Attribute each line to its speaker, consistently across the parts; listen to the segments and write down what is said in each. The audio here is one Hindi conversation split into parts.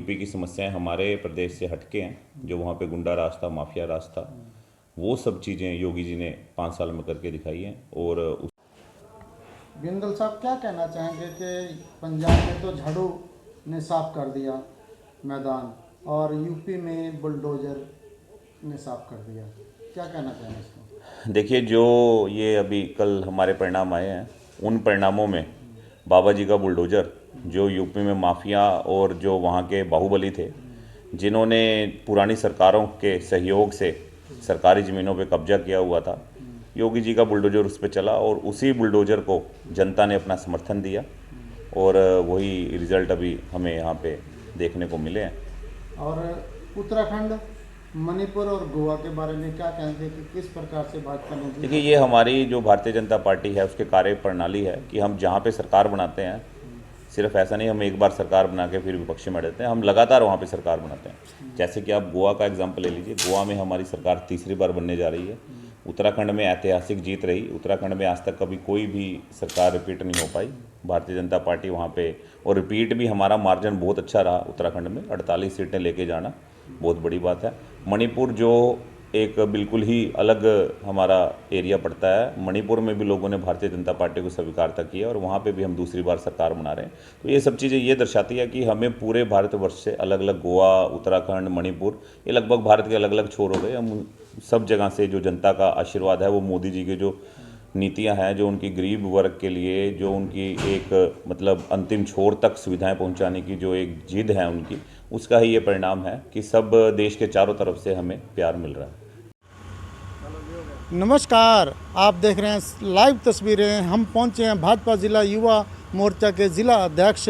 Speaker 1: यूपी की समस्याएं हमारे प्रदेश से हटके हैं, जो वहाँ पे गुंडा राज था, माफिया राज था, वो सब चीज़ें योगी जी ने 5 साल में करके दिखाई हैं। और
Speaker 2: बिंदल साहब क्या कहना चाहेंगे कि पंजाब में तो झाड़ू ने साफ कर दिया मैदान और यूपी में बुलडोजर ने साफ कर दिया, क्या कहना चाहेंगे इसको?
Speaker 1: देखिए, जो ये अभी कल हमारे परिणाम आए हैं, उन परिणामों में बाबा जी का बुलडोजर, जो यूपी में माफिया और जो वहाँ के बाहुबली थे, जिन्होंने पुरानी सरकारों के सहयोग से सरकारी ज़मीनों पे कब्जा किया हुआ था, योगी जी का बुलडोजर उस पर चला और उसी बुलडोजर को जनता ने अपना समर्थन दिया और वही रिज़ल्ट अभी हमें यहाँ पे देखने को मिले हैं।
Speaker 2: और उत्तराखंड, मणिपुर और गोवा के बारे में क्या कहेंगे कि किस प्रकार से भाजपा ने
Speaker 1: देखिए, ये हमारी जो भारतीय जनता पार्टी है उसके कार्य प्रणाली है कि हम जहाँ पे सरकार बनाते हैं, सिर्फ ऐसा नहीं हम एक बार सरकार बना के फिर विपक्ष में रहते हैं, हम लगातार वहाँ पे सरकार बनाते हैं। जैसे कि आप गोवा का एग्जाम्पल ले लीजिए, गोवा में हमारी सरकार तीसरी बार बनने जा रही है। उत्तराखंड में ऐतिहासिक जीत रही, उत्तराखंड में आज तक कभी कोई भी सरकार रिपीट नहीं हो पाई, भारतीय जनता पार्टी वहाँ पे, और रिपीट भी हमारा मार्जिन बहुत अच्छा रहा उत्तराखंड में, 48 सीटें लेके जाना बहुत बड़ी बात है। मणिपुर जो एक बिल्कुल ही अलग हमारा एरिया पड़ता है, मणिपुर में भी लोगों ने भारतीय जनता पार्टी को स्वीकारता किया और वहाँ पे भी हम दूसरी बार सरकार बना रहे हैं। तो ये सब चीज़ें ये दर्शाती है कि हमें पूरे भारतवर्ष से अलग अलग, गोवा, उत्तराखंड, मणिपुर, ये लगभग भारत के अलग अलग छोर हो गए। हम सब जगह से जो जनता का आशीर्वाद है, वो मोदी जी के जो नीतियां हैं, जो उनकी गरीब वर्ग के लिए, जो उनकी एक मतलब अंतिम छोर तक सुविधाएं पहुंचाने की जो एक जिद है उनकी, उसका ही ये परिणाम है कि सब देश के चारों तरफ से हमें प्यार मिल रहा है।
Speaker 2: नमस्कार, आप देख रहे हैं लाइव तस्वीरें। हम पहुंचे हैं भाजपा जिला युवा मोर्चा के जिला अध्यक्ष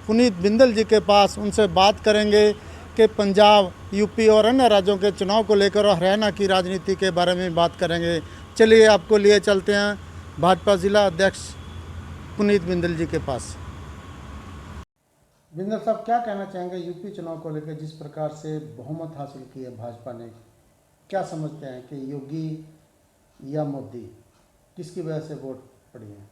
Speaker 2: पुनीत बिंदल जी के पास। उनसे बात करेंगे कि पंजाब, यूपी और अन्य राज्यों के चुनाव को लेकर और हरियाणा की राजनीति के बारे में बात करेंगे। चलिए आपको लिए चलते हैं भाजपा जिला अध्यक्ष पुनीत बिंदल जी के पास। बिंदल साहब, क्या कहना चाहेंगे यूपी चुनाव को लेकर, जिस प्रकार से बहुमत हासिल की है भाजपा ने? क्या समझते हैं कि योगी या मोदी, किसकी वजह से वोट पड़ी है?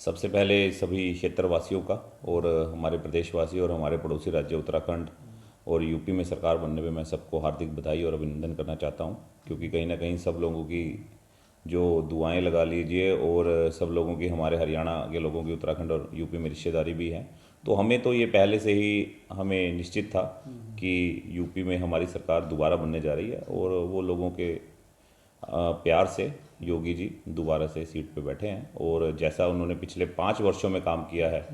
Speaker 1: सबसे पहले सभी क्षेत्रवासियों का और हमारे प्रदेशवासी और हमारे पड़ोसी राज्य उत्तराखंड और यूपी में सरकार बनने पे मैं सबको हार्दिक बधाई और अभिनंदन करना चाहता हूं, क्योंकि कहीं ना कहीं सब लोगों की जो दुआएं लगा लीजिए और सब लोगों की, हमारे हरियाणा के लोगों की उत्तराखंड और यूपी में रिश्तेदारी भी है, तो हमें तो ये पहले से ही हमें निश्चित था कि यूपी में हमारी सरकार दोबारा बनने जा रही है और वो लोगों के प्यार से योगी जी दोबारा से सीट पे बैठे हैं। और जैसा उन्होंने पिछले 5 वर्षों में काम किया है,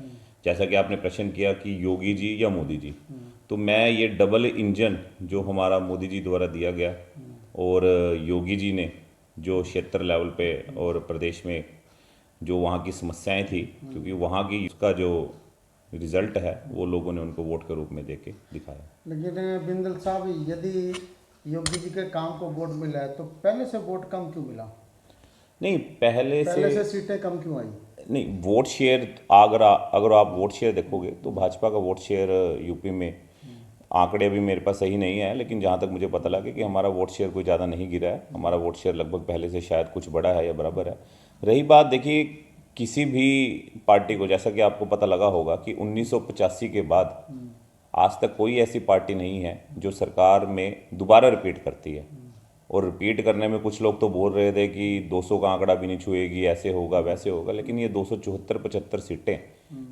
Speaker 1: जैसा कि आपने प्रश्न किया कि योगी जी या मोदी जी, तो मैं ये डबल इंजन जो हमारा मोदी जी द्वारा दिया गया और योगी जी ने जो क्षेत्र लेवल पे और प्रदेश में जो वहाँ की समस्याएं थी, क्योंकि वहाँ की उसका जो रिजल्ट है वो लोगों ने उनको वोट के रूप में दे के दिखाया।
Speaker 2: लेकिन बिंदल साहब, यदि योगी जी के काम को वोट मिला है तो पहले से वोट कम क्यों मिला?
Speaker 1: नहीं, पहले
Speaker 2: से सीटें कम क्यों आई?
Speaker 1: नहीं, वोट शेयर अगर आप वोट शेयर देखोगे तो भाजपा का वोट शेयर यूपी में, आंकड़े अभी मेरे पास सही नहीं है, लेकिन जहाँ तक मुझे पता लगा कि हमारा वोट शेयर कोई ज़्यादा नहीं गिरा है, हमारा वोट शेयर लगभग पहले से शायद कुछ बढ़ा है या बराबर है। रही बात, देखिए, किसी भी पार्टी को, जैसा कि आपको पता लगा होगा कि 1985 के बाद आज तक कोई ऐसी पार्टी नहीं है जो सरकार में दोबारा रिपीट करती है। और रिपीट करने में कुछ लोग तो बोल रहे थे कि 200 का आंकड़ा भी नहीं छुएगी, ऐसे होगा वैसे होगा, लेकिन ये 274-75 सीटें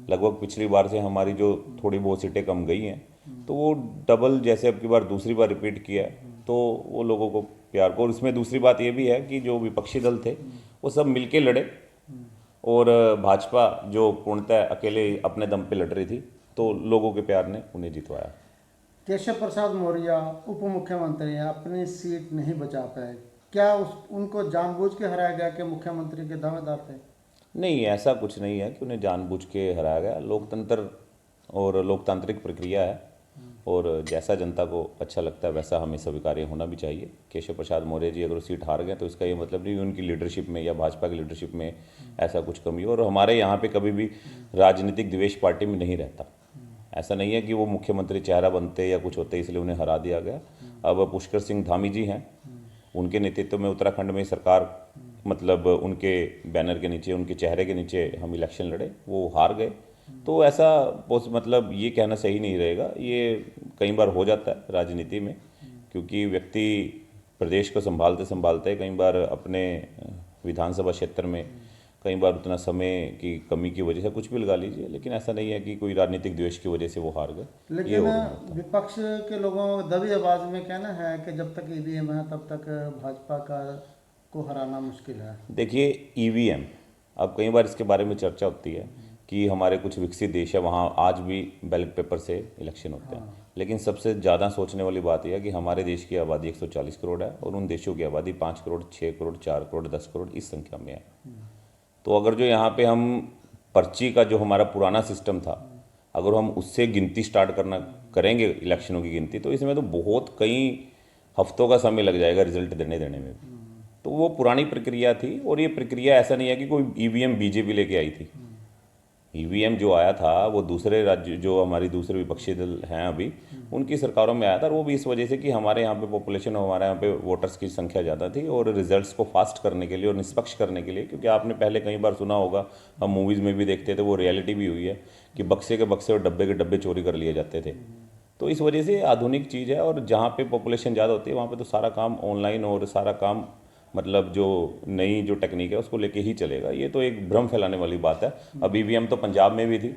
Speaker 1: लगभग पिछली बार से हमारी जो थोड़ी बहुत सीटें कम गई हैं, तो वो डबल जैसे अब की बार दूसरी बार रिपीट किया है, तो वो लोगों को प्यार को। और इसमें दूसरी बात ये भी है कि जो विपक्षी दल थे वो सब मिलके लड़े और भाजपा जो पूर्णतः अकेले अपने दम पे लड़ रही थी, तो लोगों के प्यार ने उन्हें जितवाया।
Speaker 2: केशव प्रसाद मौर्य उप मुख्यमंत्री हैं, अपनी सीट नहीं बचा पाए, क्या उनको जानबूझ के हराया गया कि मुख्यमंत्री के दावेदार थे?
Speaker 1: नहीं, ऐसा कुछ नहीं है कि उन्हें जानबूझ के हराया गया। लोकतंत्र और लोकतांत्रिक प्रक्रिया है और जैसा जनता को अच्छा लगता है वैसा हमें स्वीकार्य होना भी चाहिए। केशव प्रसाद मौर्य जी अगर सीट हार गए तो इसका ये मतलब नहीं उनकी लीडरशिप में या भाजपा की लीडरशिप में ऐसा कुछ कमी हो। और हमारे यहाँ पे कभी भी राजनीतिक द्वेष पार्टी में नहीं रहता। ऐसा नहीं है कि वो मुख्यमंत्री चेहरा बनते या कुछ होते इसलिए उन्हें हरा दिया गया। अब पुष्कर सिंह धामी जी हैं, उनके नेतृत्व में उत्तराखंड में सरकार, मतलब उनके बैनर के नीचे, उनके चेहरे के नीचे हम इलेक्शन लड़े, वो हार गए। तो ऐसा मतलब ये कहना सही नहीं रहेगा। ये कई बार हो जाता है राजनीति में, क्योंकि व्यक्ति प्रदेश को संभालते संभालते कई बार अपने विधानसभा क्षेत्र में कई बार उतना समय की कमी की वजह से कुछ भी लगा लीजिए, लेकिन ऐसा नहीं है कि कोई राजनीतिक द्वेष की वजह से वो हार गए।
Speaker 2: लेकिन विपक्ष के लोगों दबी आवाज में कहना है कि जब तक ईवीएम है तब तक भाजपा को हराना मुश्किल है।
Speaker 1: देखिए, ईवीएम, अब कई बार इसके बारे में चर्चा होती है कि हमारे कुछ विकसित देश है वहाँ आज भी बैलेट पेपर से इलेक्शन होते हैं, लेकिन सबसे ज़्यादा सोचने वाली बात यह है कि हमारे देश की आबादी 140 करोड़ है और उन देशों की आबादी 5 करोड़, 6 करोड़, 4 करोड़, 10 करोड़ इस संख्या में है। तो अगर जो यहाँ पे हम पर्ची का जो हमारा पुराना सिस्टम था, अगर हम उससे गिनती स्टार्ट करेंगे इलेक्शनों की गिनती, तो इसमें तो बहुत कई हफ्तों का समय लग जाएगा रिजल्ट देने में भी। तो वो पुरानी प्रक्रिया थी, और ये प्रक्रिया ऐसा नहीं है कि कोई ईवीएम बीजेपी लेके आई थी। ईवीएम जो आया था वो दूसरे राज्य, जो हमारी दूसरे विपक्षी दल हैं अभी, उनकी सरकारों में आया था, और वो भी इस वजह से कि हमारे यहाँ पे पॉपुलेशन और हमारे यहाँ पे वोटर्स की संख्या ज़्यादा थी, और रिजल्ट्स को फास्ट करने के लिए और निष्पक्ष करने के लिए। क्योंकि आपने पहले कई बार सुना होगा, हम मूवीज़ में भी देखते थे, वो रियलिटी भी हुई है कि बक्से के बक्से और डब्बे के डब्बे चोरी कर लिए जाते थे। तो इस वजह से आधुनिक चीज़ है, और जहाँ पे पॉपुलेशन ज़्यादा होती है वहाँ पे तो सारा काम ऑनलाइन और सारा काम मतलब जो नई जो टेक्निक है उसको लेके ही चलेगा। ये तो एक भ्रम फैलाने वाली बात है। अब ईवीएम तो पंजाब में भी थी,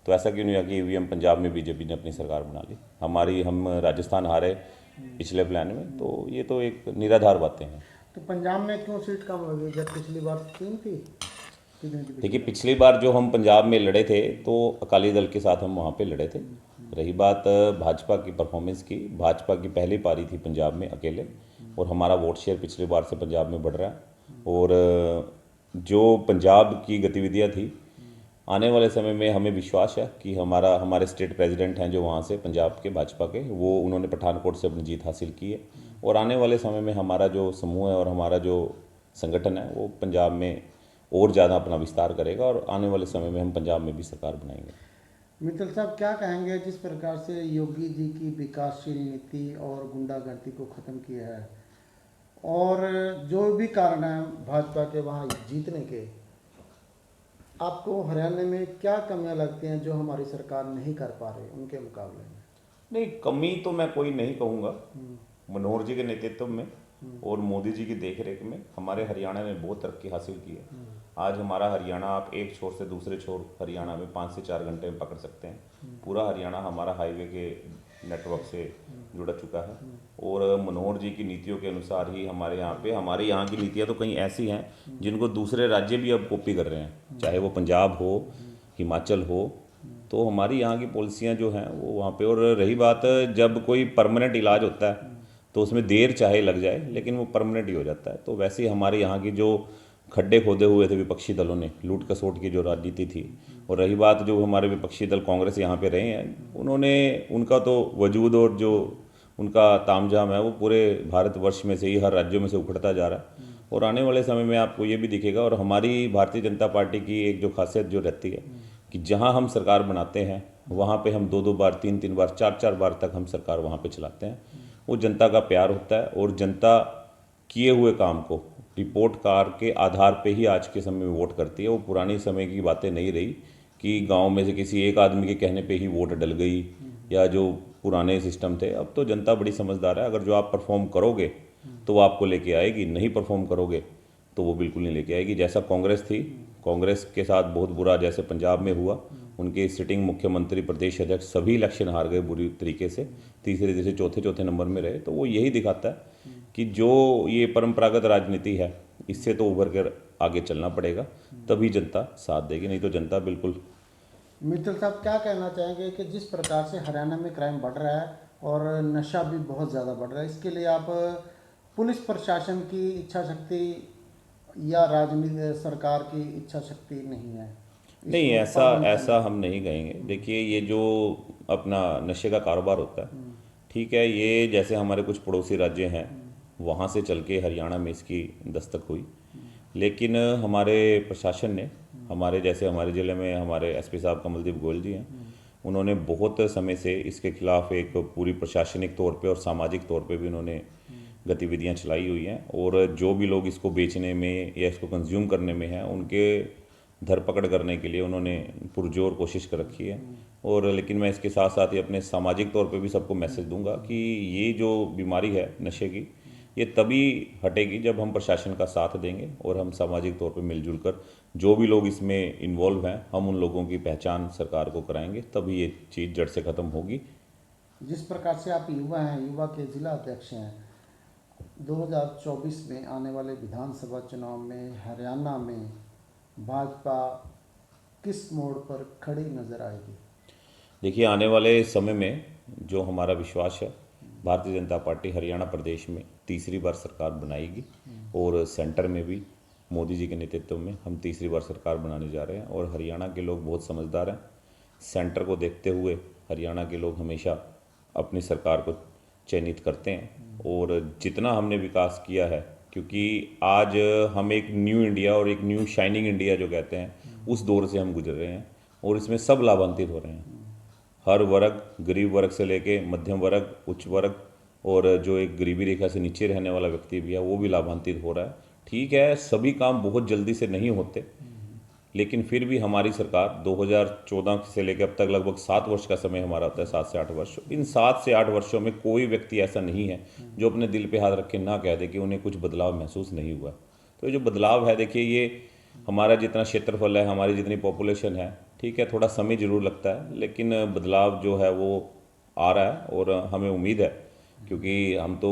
Speaker 1: तो ऐसा क्यों नहीं है कि ईवीएम पंजाब में बीजेपी ने अपनी सरकार बना ली। हम राजस्थान हारे पिछले प्लान में, तो ये तो एक निराधार बातें हैं।
Speaker 2: तो पंजाब में क्यों सीट कम हो गई जब पिछली बार 3 थी?
Speaker 1: देखिए, पिछली बार जो हम पंजाब में लड़े थे तो अकाली दल के साथ हम वहाँ पे लड़े थे। रही बात भाजपा की परफॉर्मेंस की, भाजपा की पहली पारी थी पंजाब में अकेले, और हमारा वोट शेयर पिछली बार से पंजाब में बढ़ रहा है। और जो पंजाब की गतिविधियाँ थी, आने वाले समय में हमें विश्वास है कि हमारे स्टेट प्रेसिडेंट हैं जो वहाँ से पंजाब के भाजपा के, वो उन्होंने पठानकोट से अपनी जीत हासिल की है, और आने वाले समय में हमारा जो समूह है और हमारा जो संगठन है वो पंजाब में और ज़्यादा अपना विस्तार करेगा, और आने वाले समय में हम पंजाब में भी सरकार बनाएंगे।
Speaker 2: मित्तल साहब, क्या कहेंगे जिस प्रकार से योगी जी की विकासशील नीति और गुंडागर्दी को ख़त्म किया है, और जो भी कारण है भाजपा के वहाँ जीतने के, आपको हरियाणा में क्या कमियां लगती हैं जो हमारी सरकार नहीं कर पा रही उनके मुकाबले में?
Speaker 1: नहीं, कमी तो मैं कोई नहीं कहूँगा। मनोहर जी के नेतृत्व में और मोदी जी की देखरेख में हमारे हरियाणा ने बहुत तरक्की हासिल की है। आज हमारा हरियाणा, आप एक छोर से दूसरे छोर हरियाणा में 5 से 4 घंटे में पकड़ सकते हैं। पूरा हरियाणा हमारा हाईवे के नेटवर्क से जुड़ा चुका है, और मनोहर जी की नीतियों के अनुसार ही हमारे यहाँ की नीतियाँ तो कई ऐसी हैं जिनको दूसरे राज्य भी अब कॉपी कर रहे हैं, चाहे वो पंजाब हो, हिमाचल हो। तो हमारी यहाँ की पॉलिसियाँ जो हैं वो वहाँ पे। और रही बात, जब कोई परमानेंट इलाज होता है तो उसमें देर चाहे लग जाए, लेकिन वो परमानेंट ही हो जाता है। तो वैसे ही हमारे यहाँ की जो खड्डे खोदे हुए थे विपक्षी दलों ने, लूट खसोट की जो राजनीति थी, और रही बात जो हमारे विपक्षी दल कांग्रेस यहाँ पे रहे हैं, उनका तो वजूद और जो उनका तामझाम है वो पूरे भारतवर्ष में से ही, हर राज्यों में से उखड़ता जा रहा है। और आने वाले समय में आपको ये भी दिखेगा। और हमारी भारतीय जनता पार्टी की एक जो खासियत जो रहती है कि जहाँ हम सरकार बनाते हैं वहाँ पे हम 2-2 बार, 3-3 बार, 4-4 बार तक हम सरकार वहाँ पे चलाते हैं। वो जनता का प्यार होता है, और जनता किए हुए काम को रिपोर्ट कार्ड के आधार पे ही आज के समय में वोट करती है। वो पुरानी समय की बातें नहीं रही कि गांव में से किसी एक आदमी के कहने पे ही वोट डल गई, या जो पुराने सिस्टम थे। अब तो जनता बड़ी समझदार है। अगर जो आप परफॉर्म करोगे तो वो आपको लेके आएगी, नहीं परफॉर्म करोगे तो वो बिल्कुल नहीं लेके आएगी। जैसा कांग्रेस थी, कांग्रेस के साथ बहुत बुरा जैसे पंजाब में हुआ, उनके सिटिंग मुख्यमंत्री, प्रदेश अध्यक्ष सभी इलेक्शन हार गए बुरी तरीके से, तीसरे चौथे नंबर में रहे। तो वो यही दिखाता है कि जो ये परंपरागत राजनीति है इससे तो उभर कर आगे चलना पड़ेगा, तभी जनता साथ देगी, नहीं तो जनता बिल्कुल।
Speaker 2: मित्तल साहब, क्या कहना चाहेंगे कि जिस प्रकार से हरियाणा में क्राइम बढ़ रहा है और नशा भी बहुत ज़्यादा बढ़ रहा है, इसके लिए आप पुलिस प्रशासन की इच्छा शक्ति या राजनीति सरकार की इच्छा शक्ति नहीं है?
Speaker 1: नहीं, ऐसा हम नहीं कहेंगे। देखिए, ये जो अपना नशे का कारोबार होता है, ठीक है, ये जैसे हमारे कुछ पड़ोसी राज्य हैं वहाँ से चल के हरियाणा में इसकी दस्तक हुई, लेकिन हमारे प्रशासन ने, हमारे ज़िले में हमारे एसपी साहब कमलदीप गोयल जी हैं, उन्होंने बहुत समय से इसके खिलाफ एक पूरी प्रशासनिक तौर पे और सामाजिक तौर पे भी उन्होंने गतिविधियां चलाई हुई हैं। और जो भी लोग इसको बेचने में या इसको कंज्यूम करने में हैं, उनके धरपकड़ करने के लिए उन्होंने पुरजोर कोशिश कर रखी है। और लेकिन मैं इसके साथ साथ ही अपने सामाजिक तौर पे भी सबको मैसेज दूंगा कि ये जो बीमारी है नशे की, ये तभी हटेगी जब हम प्रशासन का साथ देंगे और हम सामाजिक तौर पे मिलजुल कर जो भी लोग इसमें इन्वॉल्व हैं हम उन लोगों की पहचान सरकार को कराएंगे, तभी ये चीज़ जड़ से ख़त्म होगी।
Speaker 2: जिस प्रकार से आप युवा हैं, युवा के जिला अध्यक्ष हैं, 2024 में आने वाले विधानसभा चुनाव में हरियाणा में भाजपा किस मोड़ पर खड़ी नजर आएगी?
Speaker 1: देखिए, आने वाले समय में जो हमारा विश्वास है, भारतीय जनता पार्टी हरियाणा प्रदेश में तीसरी बार सरकार बनाएगी और सेंटर में भी मोदी जी के नेतृत्व में हम तीसरी बार सरकार बनाने जा रहे हैं। और हरियाणा के लोग बहुत समझदार हैं। सेंटर को देखते हुए हरियाणा के लोग हमेशा अपनी सरकार को चयनित करते हैं। और जितना हमने विकास किया है, क्योंकि आज हम एक न्यू इंडिया और एक न्यू शाइनिंग इंडिया जो कहते हैं उस दौर से हम गुजर रहे हैं और इसमें सब लाभान्वित हो रहे हैं। हर वर्ग, गरीब वर्ग से लेके मध्यम वर्ग, उच्च वर्ग और जो एक गरीबी रेखा से नीचे रहने वाला व्यक्ति भी है वो भी लाभान्वित हो रहा है। ठीक है, सभी काम बहुत जल्दी से नहीं होते, लेकिन फिर भी हमारी सरकार 2014 से लेकर अब तक लगभग 7 वर्ष का समय हमारा होता है, 7 से 8 वर्ष। इन 7 से 8 वर्षों में कोई व्यक्ति ऐसा नहीं है जो अपने दिल पे हाथ रख के ना कह दे कि उन्हें कुछ बदलाव महसूस नहीं हुआ। तो ये जो बदलाव है, देखिए, ये हमारा जितना क्षेत्रफल है, हमारी जितनी पॉपुलेशन है, ठीक है, थोड़ा समय जरूर लगता है, लेकिन बदलाव जो है वो आ रहा है और हमें उम्मीद है, क्योंकि हम तो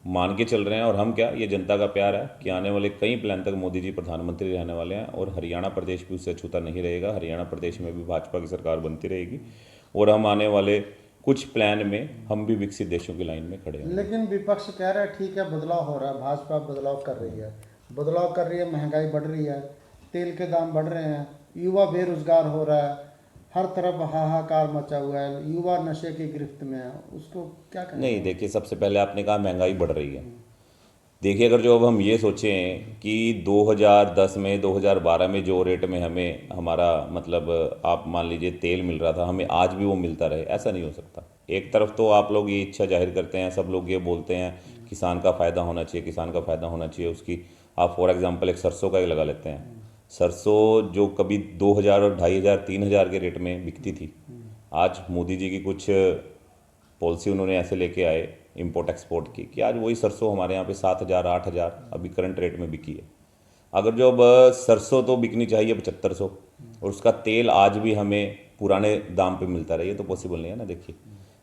Speaker 1: मान के चल रहे हैं और हम क्या, ये जनता का प्यार है कि आने वाले कई प्लान तक मोदी जी प्रधानमंत्री रहने वाले हैं और हरियाणा प्रदेश भी उससे अछूता नहीं रहेगा। हरियाणा प्रदेश में भी भाजपा की सरकार बनती रहेगी और हम आने वाले कुछ प्लान में हम भी विकसित देशों की लाइन में खड़े हैं।
Speaker 2: लेकिन विपक्ष कह रहा है ठीक है, बदलाव हो रहा है, भाजपा बदलाव कर रही है, महंगाई बढ़ रही है, तेल के दाम बढ़ रहे हैं, युवा बेरोजगार हो रहा है, हर तरफ हाहाकार मचा हुआ है, युवा नशे की गिरफ्त में है, उसको क्या कहें?
Speaker 1: नहीं, देखिए, सबसे पहले आपने कहा महंगाई बढ़ रही है। देखिए, अगर जो अब हम ये सोचें कि 2010 में 2012 में जो रेट में हमें हमारा मतलब आप मान लीजिए तेल मिल रहा था, हमें आज भी वो मिलता रहे, ऐसा नहीं हो सकता। एक तरफ तो आप लोग ये इच्छा जाहिर करते हैं, सब लोग ये बोलते हैं किसान का फ़ायदा होना चाहिए, किसान का फ़ायदा होना चाहिए। उसकी आप फॉर एग्जांपल एक सरसों का ही लगा लेते हैं। सरसों जो कभी 2000 और 2500 3000 के रेट में बिकती थी, आज मोदी जी की कुछ पॉलिसी उन्होंने ऐसे लेके आए इंपोर्ट एक्सपोर्ट की कि आज वही सरसों हमारे यहाँ पे 7000 8000 अभी करंट रेट में बिकी है। अगर जो अब सरसों तो बिकनी चाहिए 7500 और उसका तेल आज भी हमें पुराने दाम पे मिलता रहे, ये तो पॉसिबल नहीं है ना। देखिए,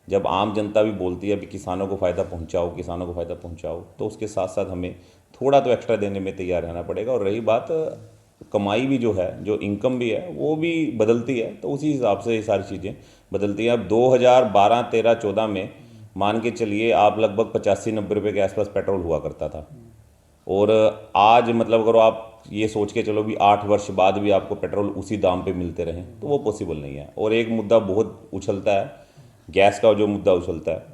Speaker 1: जब आम जनता भी बोलती है कि किसानों को फ़ायदा पहुंचाओ, किसानों को फ़ायदा पहुंचाओ, तो उसके साथ साथ हमें थोड़ा तो एक्स्ट्रा देने में तैयार रहना पड़ेगा। और रही बात कमाई भी जो है, जो इनकम भी है, वो भी बदलती है, तो उसी हिसाब से ये सारी चीज़ें बदलती हैं। अब 2012 13 14 में मान के चलिए आप लगभग 85-90 रुपये के आसपास पेट्रोल हुआ करता था और आज मतलब अगर आप ये सोच के चलो भी 8 वर्ष बाद भी आपको पेट्रोल उसी दाम पे मिलते रहें, तो वो पॉसिबल नहीं है। और एक मुद्दा बहुत उछलता है, गैस का जो मुद्दा उछलता है।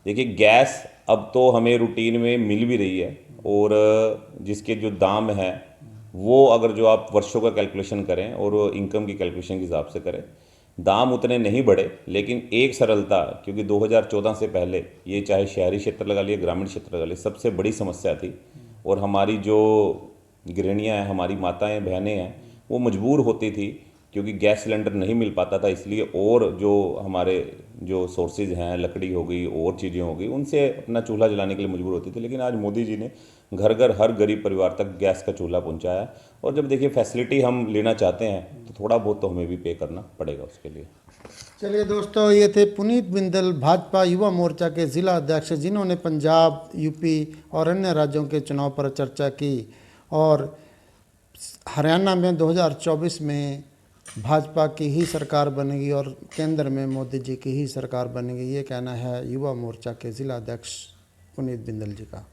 Speaker 1: देखिए, गैस अब तो हमें रूटीन में मिल भी रही है और जिसके जो दाम हैं वो अगर जो आप वर्षों का कैलकुलेशन करें और इनकम की कैलकुलेशन के हिसाब से करें, दाम उतने नहीं बढ़े, लेकिन एक सरलता, क्योंकि 2014 से पहले ये चाहे शहरी क्षेत्र लगा लिए, ग्रामीण क्षेत्र लगा लिए, सबसे बड़ी समस्या थी। और हमारी जो गृहिणियाँ हैं, हमारी माताएं बहनें हैं, वो मजबूर होती थी क्योंकि गैस सिलेंडर नहीं मिल पाता था, इसलिए और जो हमारे जो सोर्सेज हैं, लकड़ी हो गई और चीज़ें हो गई, उनसे अपना चूल्हा जलाने के लिए मजबूर होती थी। लेकिन आज मोदी जी ने घर घर हर गरीब परिवार तक गैस का चूल्हा पहुंचाया। और जब देखिए फैसिलिटी हम लेना चाहते हैं तो थोड़ा बहुत तो हमें भी पे करना पड़ेगा उसके लिए।
Speaker 2: चलिए दोस्तों, ये थे पुनीत बिंदल, भाजपा युवा मोर्चा के जिला अध्यक्ष, जिन्होंने पंजाब, यूपी और अन्य राज्यों के चुनाव पर चर्चा की। और हरियाणा में 2024 में भाजपा की ही सरकार बनेगी और केंद्र में मोदी जी की ही सरकार बनेगी, ये कहना है युवा मोर्चा के जिला अध्यक्ष पुनीत बिंदल जी का।